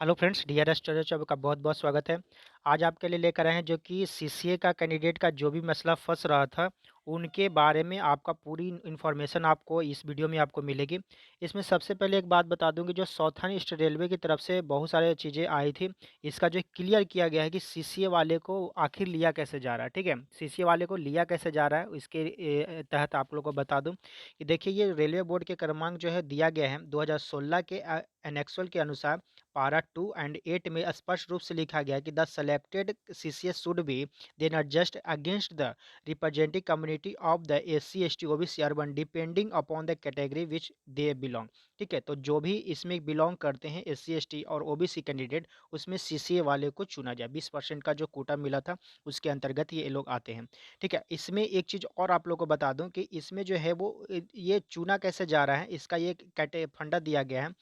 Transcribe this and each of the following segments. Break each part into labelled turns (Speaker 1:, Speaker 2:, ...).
Speaker 1: Hello friends, DRS storage आपका बहुत-बहुत स्वागत है। आज आपके लिए लेकर आए हैं जो कि सीसीए का कैंडिडेट का जो भी मसला फँस रहा था, उनके बारे में आपका पूरी इन्फॉर्मेशन आपको इस वीडियो में आपको मिलेगी। इसमें सबसे पहले एक बात बता दूँ कि जो साउथर्न ईस्ट रेलवे की तरफ से बहुत सारी चीज़ें आई थी, इसका जो क्लियर किया गया है कि सीसीए वाले को आखिर लिया कैसे जा रहा है, ठीक है? सीसीए वाले को लिया कैसे जा रहा है, इसके तहत आप लोगों को बता दूँ कि देखिए ये रेलवे बोर्ड के क्रमांक जो है दिया गया है 2016 के एनेक्सल के अनुसार पारा 2 एंड 8 में स्पष्ट रूप से लिखा गया है कि the selected CCS should be then adjust against the representing community of the SC ST OBC urban depending upon the category which they belong. ठीक है, तो जो भी इसमें बिलोंग करते हैं एससी एसटी और ओबीसी कैंडिडेट, उसमें सीसीए वाले को चुना जाए। 20% का जो कोटा मिला था उसके अंतर्गत ये लोग आते हैं। ठीक है, इसमें एक चीज़ और आप लोग को बता दूं कि इसमें जो है वो ये चुना कैसे जा रहा है, इसका ये कैटे फंडा दिया गया है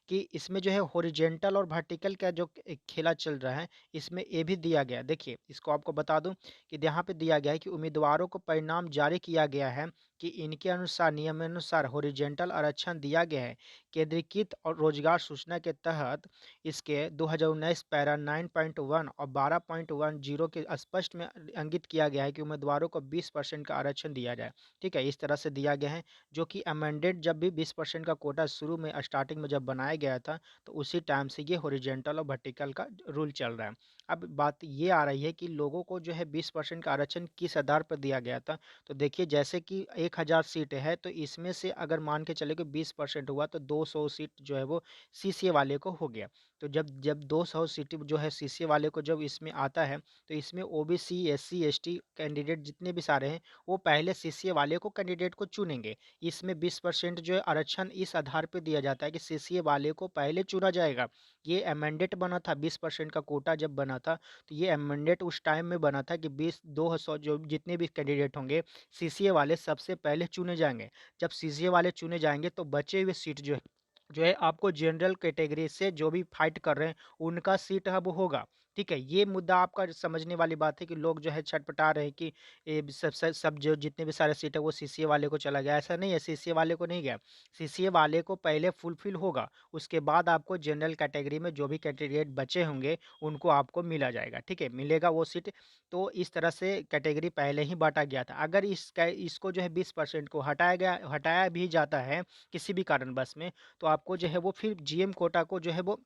Speaker 1: कि इसमें जो है हॉरिजेंटल और वर्टिकल का जो खेला चल रहा है, इसमें ये भी दिया गया है। देखिए, इसको आपको बता दूं कि यहाँ पे दिया गया है कि उम्मीदवारों को परिणाम जारी किया गया है कि इनके अनुसार नियमानुसार हॉरिजेंटल आरक्षण दिया गया है। केंद्रीकृत और रोजगार सूचना के तहत इसके 2019 पैरा 9.1 और 12.10 के स्पष्ट में अंकित किया गया है कि उम्मीदवारों को 20% का आरक्षण दिया जाए। ठीक है, इस तरह से दिया गया है, जो कि अमेंडेड जब भी 20% का कोटा शुरू में स्टार्टिंग में जब बनाया गया था, तो उसी टाइम से ये हॉरिजेंटल और वर्टिकल का रूल चल रहा है। अब बात ये आ रही है कि लोगों को जो है 20% का आरक्षण किस आधार पर दिया गया था। तो देखिए, जैसे कि 1000 सीट है, तो इसमें से अगर मान के चले कि 20% हुआ तो 200 सीट जो है वो सीसीए वाले को हो गया। तो जब जब 200 सीट जो है सीसीए वाले को जब इसमें आता है, तो इसमें ओबीसी एससी एसटी कैंडिडेट जितने भी सारे हैं, वो पहले सीसीए वाले को कैंडिडेट को चुनेंगे। इसमें 20% जो है आरक्षण इस आधार पे दिया जाता है कि सीसीए वाले को पहले चुना जाएगा। ये अमेंडेट बना था, 20% का कोटा जब बना था, तो ये अमेंडेट उस टाइम में बना था कि 20 200 जो जितने भी कैंडिडेट होंगे, सीसीए वाले सबसे पहले चुने जाएंगे। जब सीसीए वाले चुने जाएंगे तो बचे हुए सीट जो है आपको जनरल कैटेगरी से जो भी फाइट कर रहे हैं, उनका सीट अब होगा। ठीक है, ये मुद्दा आपका समझने वाली बात है कि लोग जो है छटपटा रहे हैं कि ये सब जो जितने भी सारे सीट है वो सीसीए वाले को चला गया। ऐसा नहीं है, सीसीए वाले को नहीं गया। सीसीए वाले को पहले फुलफिल होगा, उसके बाद आपको जनरल कैटेगरी में जो भी कैटेगरी बचे होंगे, उनको आपको मिला जाएगा। ठीक है, मिलेगा वो सीट। तो इस तरह से कैटेगरी पहले ही बांटा गया था। अगर इसको जो है 20% को हटाया भी जाता है किसी भी कारणवश में, तो आपको जो है वो फिर जीएम कोटा को जो है वो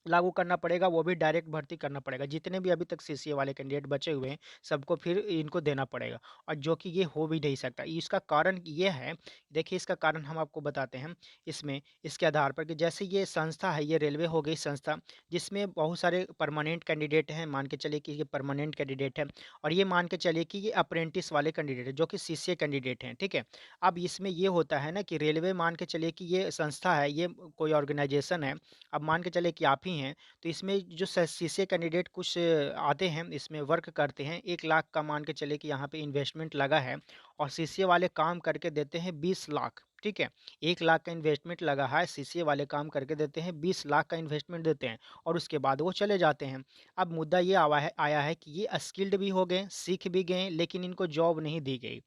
Speaker 1: लागू करना पड़ेगा, वो भी डायरेक्ट भर्ती करना पड़ेगा। जितने भी अभी तक सीसीए वाले कैंडिडेट बचे हुए हैं, सबको फिर इनको देना पड़ेगा, और जो कि ये हो भी नहीं सकता। इसका कारण ये है, देखिए इसका कारण हम आपको बताते हैं इसमें, इसके आधार पर कि जैसे ये संस्था है, ये रेलवे हो गई संस्था, जिसमें बहुत सारे परमानेंट कैंडिडेट हैं। मान के चलिए कि ये परमानेंट कैंडिडेट है, और ये मान के चलिए कि ये अप्रेंटिस वाले कैंडिडेट है, जो कि सीसीए कैंडिडेट हैं। ठीक है, अब इसमें ये होता है ना कि रेलवे मान के चलिए कि ये संस्था है, ये कोई ऑर्गेनाइजेशन है। अब मान के चले कि आप ही हैं, तो इसमें जो सीसीए कैंडिडेट कुछ आते हैं, इसमें वर्क करते हैं। 1 लाख का मान के चले कि यहाँ पे इन्वेस्टमेंट लगा है, और सीसीए वाले काम करके देते हैं 20 लाख। ठीक है, 1 लाख का इन्वेस्टमेंट लगा है, सीसीए वाले काम करके देते हैं 20 लाख का इन्वेस्टमेंट देते हैं, और उसके बाद वो चले जाते हैं। अब मुद्दा ये आया है कि ये स्किल्ड भी हो गए, सीख भी गए, लेकिन इनको जॉब नहीं दी गई।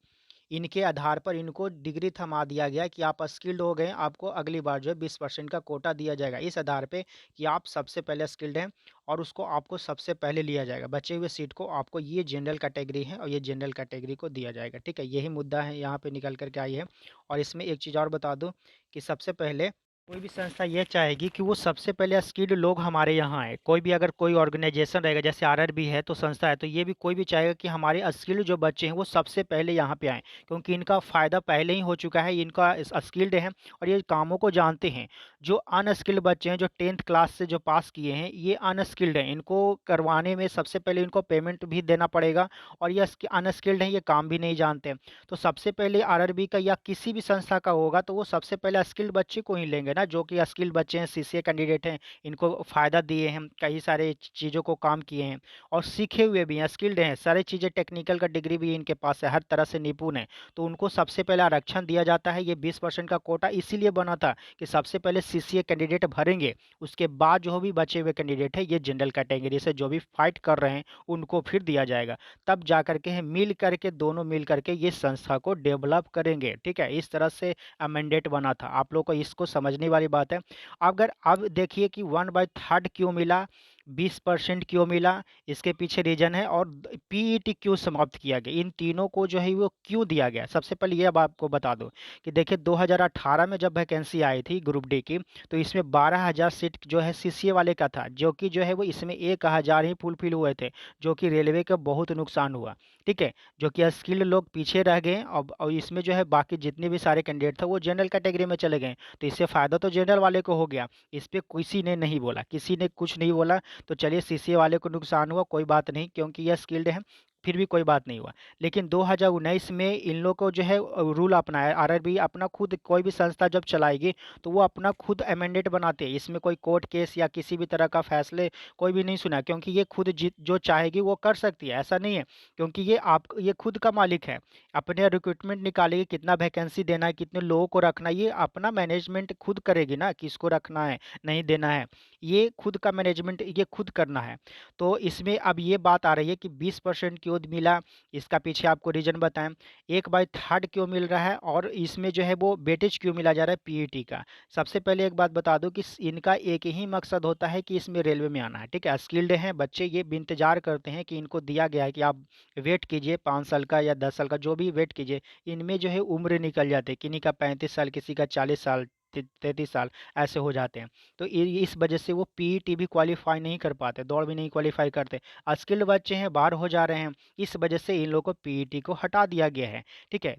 Speaker 1: इनके आधार पर इनको डिग्री थमा दिया गया कि आप स्किल्ड हो गए, आपको अगली बार जो है 20% का कोटा दिया जाएगा, इस आधार पे कि आप सबसे पहले स्किल्ड हैं, और उसको आपको सबसे पहले लिया जाएगा। बचे हुए सीट को आपको, ये जनरल कैटेगरी है और ये जनरल कैटेगरी को दिया जाएगा। ठीक है, यही मुद्दा है यहाँ पे निकल करके आई है। और इसमें एक चीज़ और बता दूँ कि सबसे पहले कोई भी संस्था ये चाहेगी कि वो सबसे पहले स्किल्ड लोग हमारे यहाँ आए। कोई भी अगर कोई ऑर्गेनाइजेशन रहेगा, जैसे आरआरबी है तो संस्था है, तो ये भी कोई भी चाहेगा कि हमारे स्किल्ड जो बच्चे हैं वो सबसे पहले यहाँ पे आएँ, क्योंकि इनका फ़ायदा पहले ही हो चुका है। इनका स्किल्ड है और ये कामों को जानते हैं। जो अनस्किल्ड बच्चे हैं, जो 10th क्लास से जो पास किए हैं, ये अनस्किल्ड हैं। इनको करवाने में सबसे पहले इनको पेमेंट भी देना पड़ेगा, और ये अनस्किल्ड हैं, ये काम भी नहीं जानते। तो सबसे पहले आरआरबी का या किसी भी संस्था का होगा, तो वो सबसे पहले स्किल्ड बच्चे को ही लेंगे ना, जो कि स्किल्ड बच्चे हैं, सीसीए कैंडिडेट हैं, इनको फ़ायदा दिए हैं, कई सारे चीज़ों को काम किए हैं, और सीखे हुए भी हैं, स्किल्ड हैं, सारी चीज़ें टेक्निकल का डिग्री भी इनके पास है, हर तरह से निपुण है। तो उनको सबसे पहले आरक्षण दिया जाता है। ये 20% का कोटा इसीलिए बना था कि सबसे पहले सीसीए कैंडिडेट भरेंगे, उसके बाद जो भी बचे हुए कैंडिडेट है, ये जनरल कैटेगरी से जो भी फाइट कर रहे हैं, उनको फिर दिया जाएगा। तब जा करके है मिल करके, दोनों मिल करके ये संस्था को डेवलप करेंगे। ठीक है, इस तरह से अमेंडेट बना था। आप लोग को इसको समझने सोचने वाली बात है। अगर अब देखिए कि 1/3 क्यों मिला, 20% क्यों मिला, इसके पीछे रीज़न है, और पीईटी क्यों समाप्त किया गया, इन तीनों को जो है वो क्यों दिया गया। सबसे पहले ये अब आपको बता दूँ कि देखिए 2018 में जब वैकेंसी आई थी ग्रुप डी की, तो इसमें 12,000 सीट जो है सीसीए वाले का था, जो कि जो है वो इसमें 1,000 ही फुलफिल हुए थे, जो कि रेलवे का बहुत नुकसान हुआ। ठीक है, जो कि स्किल्ड लोग पीछे रह गए, और इसमें जो है बाकी जितने भी सारे कैंडिडेट थे वो जनरल कैटेगरी में चले गए, तो इससे फ़ायदा तो जनरल वाले को हो गया। इस पे किसी ने नहीं बोला, किसी ने कुछ नहीं बोला। तो चलिए सीसीए वाले को नुकसान हुआ, कोई बात नहीं, क्योंकि यह स्किल्ड है, फिर भी कोई बात नहीं हुआ। लेकिन 2019 में इन लोग को जो है रूल अपनाया, आरआरबी अपना खुद कोई भी संस्था जब चलाएगी तो वो अपना खुद अमेंडेड बनाते हैं, इसमें कोई कोर्ट केस या किसी भी तरह का फैसले कोई भी नहीं सुना, क्योंकि ये खुद जो चाहेगी वो कर सकती है, ऐसा नहीं है, क्योंकि ये खुद का मालिक है। अपने रिक्रूटमेंट निकालेगी, कितना वैकेंसी देना है, कितने लोगों को रखना है, ये अपना मैनेजमेंट खुद करेगी ना, किसको रखना है नहीं देना है, ये खुद का मैनेजमेंट ये खुद करना है। तो इसमें अब ये बात आ रही है कि 20% क्यों मिला, इसका पीछे आपको रीज़न बताएं। 1/3 क्यों मिल रहा है, और इसमें जो है वो वेटेज क्यों मिला जा रहा है पीईटी का। सबसे पहले एक बात बता दूं कि इनका एक ही मकसद होता है कि इसमें रेलवे में आना है। ठीक है, स्किल्ड हैं बच्चे, ये भी इंतजार करते हैं कि इनको दिया गया है कि आप वेट कीजिए 5 साल का या 10 साल का, जो भी वेट कीजिए। इनमें जो है उम्र निकल जाती है, किन्हीं का 35 साल, किसी का 40 साल, 33 साल, ऐसे हो जाते हैं। तो इस वजह से वो पीईटी भी क्वालिफाई नहीं कर पाते, दौड़ भी नहीं क्वालिफाई करते। स्किल्ड बच्चे हैं, बाहर हो जा रहे हैं, इस वजह से इन लोगों को पीईटी को हटा दिया गया है। ठीक है,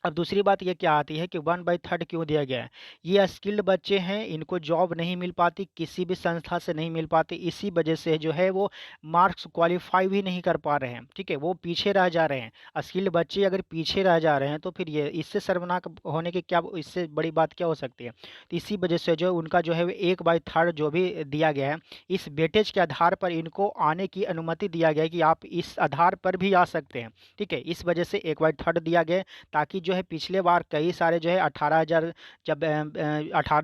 Speaker 1: अब दूसरी बात ये क्या आती है कि 1/3 क्यों दिया गया है। ये स्किल्ड बच्चे हैं, इनको जॉब नहीं मिल पाती, किसी भी संस्था से नहीं मिल पाती, इसी वजह से जो है वो मार्क्स क्वालिफाई भी नहीं कर पा रहे हैं। ठीक है, वो पीछे रह जा रहे हैं। स्किल्ड बच्चे अगर पीछे रह जा रहे हैं तो फिर ये इससे शर्मनाक होने की क्या, इससे बड़ी बात क्या हो सकती है। तो इसी वजह से जो उनका जो है 1/3 जो भी दिया गया है, इस वेटेज के आधार पर इनको आने की अनुमति दिया गया है कि आप इस आधार पर भी आ सकते हैं। ठीक है, इस वजह से 1/3 दिया गया, ताकि जो है पिछले बार कई सारे जो है 18,000, जब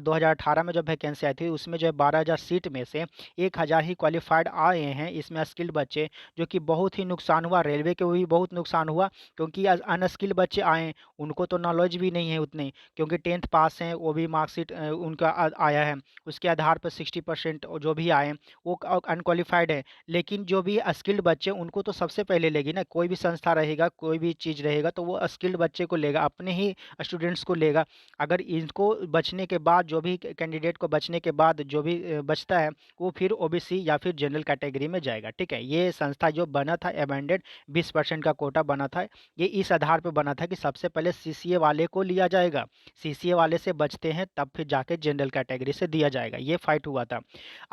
Speaker 1: 2018 में जब वैकेंसी आई थी, उसमें जो है 12,000 सीट में से 1,000 ही क्वालिफाइड आए हैं इसमें स्किल्ड बच्चे, जो कि बहुत ही नुकसान हुआ, रेलवे को भी बहुत नुकसान हुआ, क्योंकि अनस्किल्ड बच्चे आए, उनको तो नॉलेज भी नहीं है उतनी, क्योंकि 10th पास हैं, वो भी मार्कशीट उनका आया है, उसके आधार पर 60% जो भी आए वो अनक्वालिफाइड है। लेकिन जो भी स्किल्ड बच्चे, उनको तो सबसे पहले लेगी ना, कोई भी संस्था रहेगा, कोई भी चीज़ रहेगा, तो वो स्किल्ड बच्चे को लेगा, अपने ही स्टूडेंट्स को लेगा। अगर इनको बचने के बाद, जो भी कैंडिडेट को बचने के बाद जो भी बचता है, वो फिर ओबीसी या फिर जनरल कैटेगरी में जाएगा। ठीक है, ये संस्था जो बना था अमेंडेड, 20% का कोटा बना था, ये इस आधार पर बना था कि सबसे पहले सीसीए वाले को लिया जाएगा, सीसीए वाले से बचते हैं तब फिर जाके जनरल कैटेगरी से दिया जाएगा, ये फाइट हुआ था।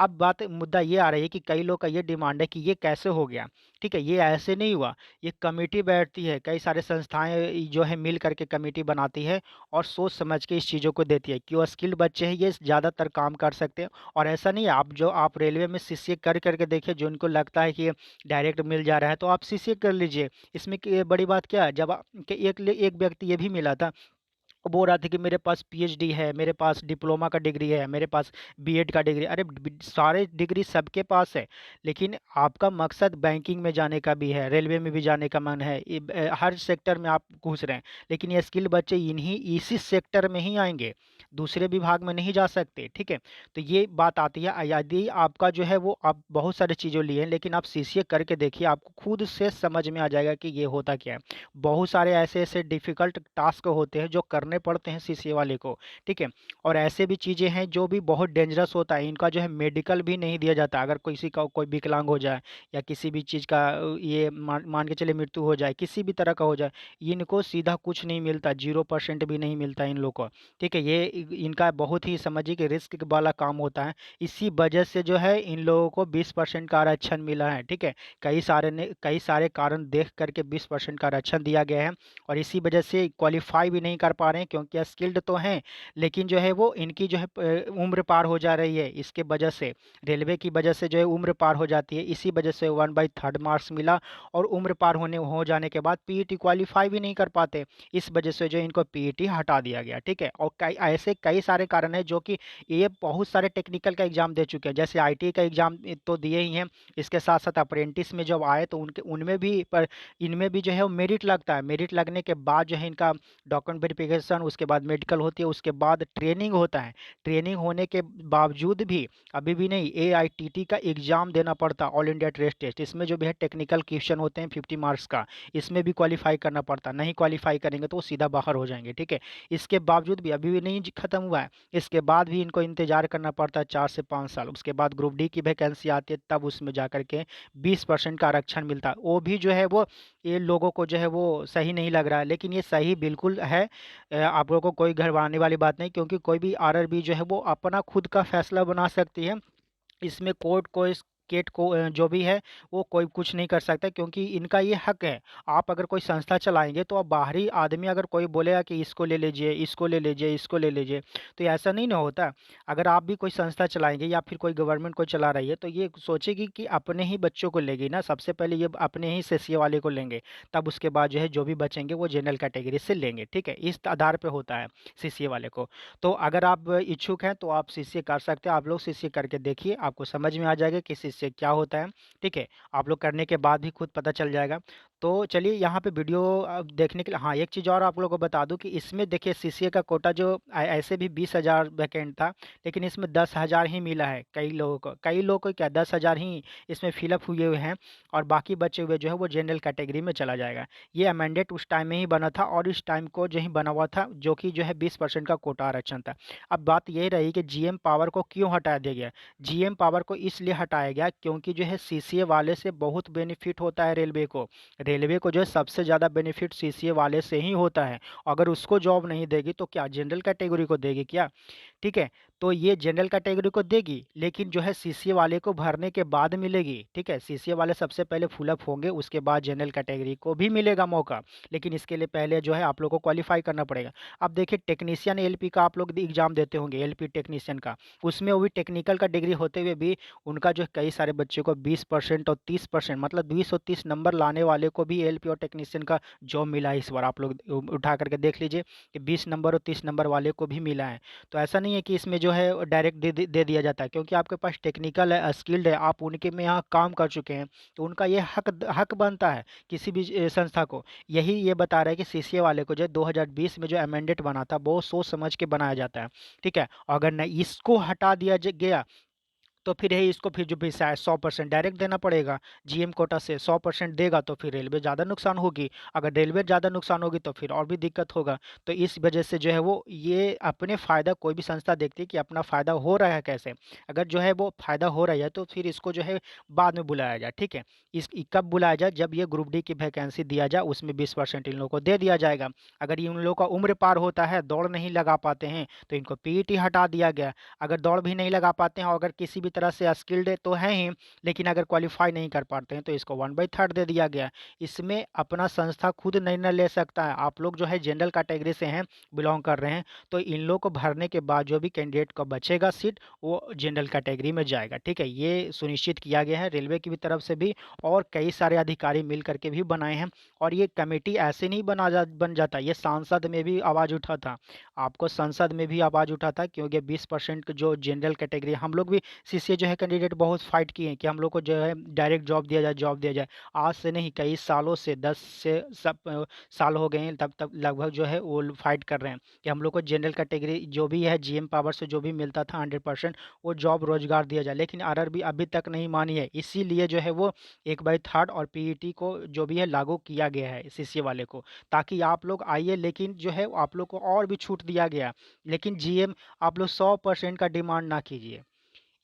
Speaker 1: अब मुद्दा ये आ रही है कि कई लोग का ये डिमांड है कि ये कैसे हो गया। ठीक है, ये ऐसे नहीं हुआ, ये कमेटी बैठती है, कई सारे संस्थाएं जो है मिल करके कमेटी बनाती है और सोच समझ के इस चीज़ों को देती है कि वो स्किल्ड बच्चे हैं, ये ज़्यादातर काम कर सकते हैं। और ऐसा नहीं है, आप रेलवे में सीसीए कर करके देखिए, जो उनको लगता है कि डायरेक्ट मिल जा रहा है तो आप सीसीए कर लीजिए, इसमें बड़ी बात क्या है। जब एक व्यक्ति ये भी मिला था, वो बोल रहा था कि मेरे पास पीएचडी है, मेरे पास डिप्लोमा का डिग्री है, मेरे पास बीएड का डिग्री, अरे सारे डिग्री सबके पास है, लेकिन आपका मकसद बैंकिंग में जाने का भी है, रेलवे में भी जाने का मन है, हर सेक्टर में आप घुस रहे हैं, लेकिन ये स्किल बच्चे इसी सेक्टर में ही आएंगे, दूसरे विभाग में नहीं जा सकते। ठीक है, तो ये बात आती है, यदि आपका जो है वो, आप बहुत सारी चीज़ों लिए हैं, लेकिन आप सीसीए करके देखिए, आपको खुद से समझ में आ जाएगा कि ये होता क्या है। बहुत सारे ऐसे ऐसे डिफ़िकल्ट टास्क होते हैं जो करने पड़ते हैं सीसीए वाले को। ठीक है, और ऐसे भी चीज़ें हैं जो भी बहुत डेंजरस होता है, इनका जो है मेडिकल भी नहीं दिया जाता। अगर किसी का कोई विकलांग हो जाए या किसी भी चीज़ का ये मान के चलिए मृत्यु हो जाए, किसी भी तरह का हो जाए, इनको सीधा कुछ नहीं मिलता, 0% भी नहीं मिलता इन लोग को। ठीक है, ये इनका बहुत ही समझिए कि रिस्क वाला काम होता है, इसी वजह से जो है इन लोगों को 20% का आरक्षण मिला है। ठीक है, कई सारे कारण देख करके 20% का आरक्षण दिया गया है, और इसी वजह से क्वालिफाई भी नहीं कर पा रहे हैं, क्योंकि स्किल्ड तो हैं, लेकिन जो है वो इनकी जो है उम्र पार हो जा रही है, इसके वजह से रेलवे की वजह से जो है उम्र पार हो जाती है, इसी वजह से 1/3 मार्क्स मिला, और उम्र पार हो जाने के बाद पीईटी क्वालिफाई भी नहीं कर पाते, इस वजह से जो इनको पीईटी हटा दिया गया। ठीक है, और कई सारे कारण हैं, जो कि ये बहुत सारे टेक्निकल का एग्जाम दे चुके हैं, जैसे आईटी का एग्जाम तो दिए ही हैं, इसके साथ साथ अप्रेंटिस में जब आए तो उनमें भी, पर इनमें भी जो है वो मेरिट लगता है, मेरिट लगने के बाद जो है इनका डॉक्यूमेंट वेरिफिकेशन सिलेक्शन, उसके बाद मेडिकल होती है, उसके बाद ट्रेनिंग होता है। ट्रेनिंग होने के बावजूद भी अभी भी नहीं, एआईटीटी का एग्ज़ाम देना पड़ता, ऑल इंडिया ट्रेड टेस्ट। इसमें जो भी है टेक्निकल क्वेश्चन होते हैं 50 मार्क्स का, इसमें भी क्वालिफाई करना पड़ता। नहीं क्वालिफाई करेंगे तो वो सीधा बाहर हो जाएंगे, ठीक है। इसके बावजूद भी अभी भी नहीं ख़त्म हुआ है, इसके बाद भी इनको इंतजार करना पड़ता है 4 से 5 साल। उसके बाद ग्रुप डी की वैकेंसी आती है, तब उसमें जा के 20% का आरक्षण मिलता है। वो भी जो है वो ये लोगों को जो है वो सही नहीं लग रहा है, लेकिन ये सही बिल्कुल है। आप लोगों को कोई घबराने वाली बात नहीं, क्योंकि कोई भी आरआरबी जो है वो अपना खुद का फैसला बना सकती है। इसमें कोर्ट को इस केट को जो भी है वो कोई कुछ नहीं कर सकता, क्योंकि इनका ये हक है। आप अगर कोई संस्था चलाएंगे तो अब बाहरी आदमी अगर कोई बोलेगा कि इसको ले लीजिए, इसको ले लीजिए, इसको ले लीजिए, तो ऐसा नहीं ना होता। अगर आप भी कोई संस्था चलाएंगे या फिर कोई गवर्नमेंट को चला रही है, तो ये सोचेगी कि अपने ही बच्चों को लेगी ना, सबसे पहले ये अपने ही सीसीए वाले को लेंगे, तब उसके बाद जो है जो भी बचेंगे वो जनरल कैटेगरी से लेंगे, ठीक है। इस आधार पर होता है सीसीए वाले को। तो अगर आप इच्छुक हैं तो आप सीसीए कर सकते हैं। आप लोग सीसीए करके देखिए, आपको समझ में आ जाएगा कि सीसीए क्या होता है, ठीक है। आप लोग करने के बाद भी खुद पता चल जाएगा। तो चलिए यहाँ पे वीडियो देखने के लिए, हाँ एक चीज़ और आप लोगों को बता दूं कि इसमें देखिए सीसीए का कोटा जो ऐसे भी 20,000 वैकेंट था, लेकिन इसमें 10,000 ही मिला है कई लोगों को। कई लोगों को क्या 10,000 ही इसमें फिलअप हुए हुए हैं, और बाकी बचे हुए जो है वो जनरल कैटेगरी में चला जाएगा। ये अमेंडेड उस टाइम में ही बना था, और इस टाइम को जो ही बना हुआ था, जो कि जो है 20% का कोटा आरक्षण था। अब बात यही रही कि जीएम पावर को क्यों हटा दिया गया। जीएम पावर को इसलिए हटाया गया क्योंकि जो है सीसीए वाले से बहुत बेनिफिट होता है रेलवे को। रेलवे को जो है सबसे ज़्यादा बेनिफिट सीसीए वाले से ही होता है। अगर उसको जॉब नहीं देगी तो क्या जनरल कैटेगरी को देगी क्या, ठीक है। तो ये जनरल कैटेगरी को देगी, लेकिन जो है सीसीए वाले को भरने के बाद मिलेगी, ठीक है। सीसीए वाले सबसे पहले फुलअप होंगे, उसके बाद जनरल कैटेगरी को भी मिलेगा मौका, लेकिन इसके लिए पहले जो है आप लोग को क्वालिफाई करना पड़ेगा। अब देखिए टेक्नीशियन एलपी का आप लोग एग्जाम देते होंगे, एलपी टेक्नीशियन का, उसमें वो भी टेक्निकल का डिग्री होते हुए भी उनका जो कई सारे बच्चों को 20% और 30%, मतलब 230 नंबर लाने वाले को भी एलपी और टेक्नीशियन का जॉब मिला है। इस बार आप लोग उठा करके देख लीजिए कि 20 नंबर और 30 नंबर वाले को भी मिला है। तो ऐसा नहीं है कि इसमें जो है डायरेक्ट दे दिया जाता है, क्योंकि आपके पास टेक्निकल है, स्किल्ड है, आप उनके में यहाँ काम कर चुके हैं, तो उनका ये हक बनता है किसी भी संस्था को। यही ये बता रहा है कि सीसीए वाले को जो 2020 में जो अमेंडेड बना था वो सोच समझ के बनाया जाता है, ठीक है। अगर न इसको हटा दिया गया तो फिर है इसको फिर जो भी 100% डायरेक्ट देना पड़ेगा। जीएम कोटा से 100% देगा तो फिर रेलवे ज़्यादा नुकसान होगी। अगर रेलवे ज़्यादा नुकसान होगी तो फिर और भी दिक्कत होगा। तो इस वजह से जो है वो ये अपने फ़ायदा, कोई भी संस्था देखती है कि अपना फ़ायदा हो रहा है कैसे। अगर जो है वो फ़ायदा हो रहा है तो फिर इसको जो है बाद में बुलाया जाए, ठीक है। कब बुलाया जाए, जब ये ग्रुप डी की वैकेंसी दिया जाए, उसमें 20% इन लोगों को दे दिया जाएगा। अगर ये उन लोगों का उम्र पार होता है, दौड़ नहीं लगा पाते हैं, तो इनको पीईटी हटा दिया गया। अगर दौड़ भी नहीं लगा पाते हैं और अगर किसी भी तरह से स्किल्ड तो हैं ही, लेकिन अगर क्वालिफाई नहीं कर पाते हैं तो इसको 1/3 दे दिया गया। इसमें अपना संस्था खुद निर्णय ले सकता है। आप लोग जो है जनरल कैटेगरी से हैं, बिलोंग कर रहे हैं, तो इन लोग को भरने के बाद जो भी कैंडिडेट को बचेगा सीट, वो जनरल कैटेगरी में जाएगा, ठीक है। ये सुनिश्चित किया गया है रेलवे की भी तरफ से भी, और कई सारे अधिकारी मिल करके भी बनाए हैं। और ये कमेटी ऐसे नहीं बन जाता, ये सांसद में भी आवाज़ उठा था, आपको संसद में भी आवाज़ उठा था, क्योंकि 20% जो जनरल कैटेगरी, हम लोग भी सीसीए जो है कैंडिडेट बहुत फाइट किए हैं कि हम लोग को जो है डायरेक्ट जॉब दिया जाए, जॉब दिया जाए। आज से नहीं, कई सालों से, 10 से सब साल हो गए हैं, तब तक लगभग जो है वो फाइट कर रहे हैं कि हम लोग को जनरल कैटेगरी जो भी है जीएम पावर से जो भी मिलता था 100% वो जॉब रोजगार दिया जाए, लेकिन आरआरबी अभी तक नहीं मानी है। इसीलिए जो है वो 1/3 और पीईटी को जो भी है लागू किया गया है सीसीए वाले को, ताकि आप लोग आइए। लेकिन जो है आप लोग को और भी छूट दिया गया, लेकिन जीएम आप लोग 100% का डिमांड ना कीजिए।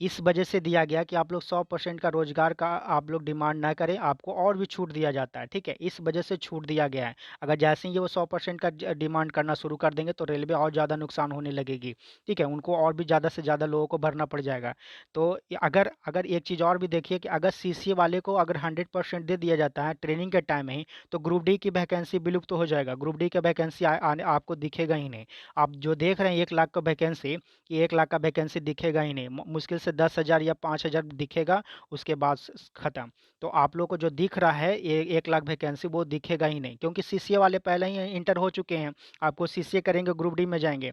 Speaker 1: इस वजह से दिया गया कि आप लोग 100% का रोजगार का आप लोग डिमांड ना करें, आपको और भी छूट दिया जाता है, ठीक है। इस वजह से छूट दिया गया है। अगर जैसे ही ये वो 100% का डिमांड करना शुरू कर देंगे तो रेलवे और ज़्यादा नुकसान होने लगेगी, ठीक है। उनको और भी ज़्यादा से ज़्यादा लोगों को भरना पड़ जाएगा। तो अगर अगर एक चीज़ और भी देखिए कि अगर सीसीए वाले को अगर 100% दे दिया जाता है ट्रेनिंग के टाइम में ही, तो ग्रुप डी की वैकेंसी विलुप्त हो जाएगा। ग्रुप डी का वैकेंसी आपको दिखेगा ही नहीं। आप जो देख रहे हैं 1 लाख का वैकेंसी, ये 1 लाख का वैकेंसी दिखेगा ही नहीं, मुश्किल से 10,000 या 5,000 दिखेगा, उसके बाद ख़त्म। तो आप लोग को जो दिख रहा है ये 1 लाख वैकेंसी, वो दिखेगा ही नहीं, क्योंकि सीसीए वाले पहले ही इंटर हो चुके हैं। आपको सीसीए करेंगे ग्रुप डी में जाएंगे,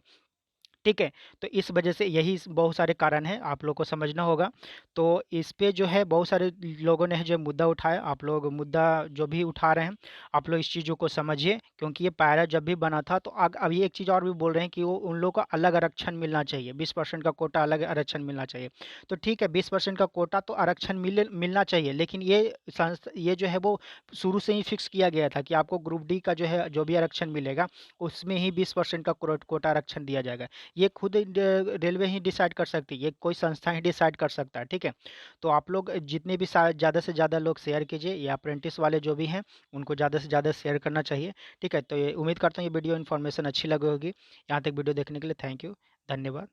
Speaker 1: ठीक है? तो इस वजह से यही बहुत सारे कारण हैं, आप लोग को समझना होगा। तो इस पे जो है बहुत सारे लोगों ने जो मुद्दा उठाया, आप लोग मुद्दा जो भी उठा रहे हैं, आप लोग इस चीज़ों को समझिए, क्योंकि ये पैरा जब भी बना था तो अभी एक चीज़ और भी बोल रहे हैं कि वो उन लोगों को अलग आरक्षण मिलना चाहिए, 20% का कोटा अलग आरक्षण मिलना चाहिए। तो ठीक है, 20% का कोटा तो आरक्षण मिलना चाहिए, लेकिन ये जो है वो शुरू से ही फिक्स किया गया था कि आपको ग्रुप डी का जो है, जो भी आरक्षण मिलेगा, उसमें ही 20% का कोटा आरक्षण दिया जाएगा। ये खुद रेलवे ही डिसाइड कर सकती है, ये कोई संस्था ही डिसाइड कर सकता है, ठीक है? तो आप लोग जितने भी ज़्यादा से ज़्यादा लोग शेयर कीजिए, ये अप्रेंटिस वाले जो भी हैं उनको ज़्यादा से ज़्यादा शेयर करना चाहिए, ठीक है? तो ये उम्मीद करता हूँ ये वीडियो इन्फॉर्मेशन अच्छी लगी होगी। यहाँ तक वीडियो देखने के लिए थैंक यू, धन्यवाद।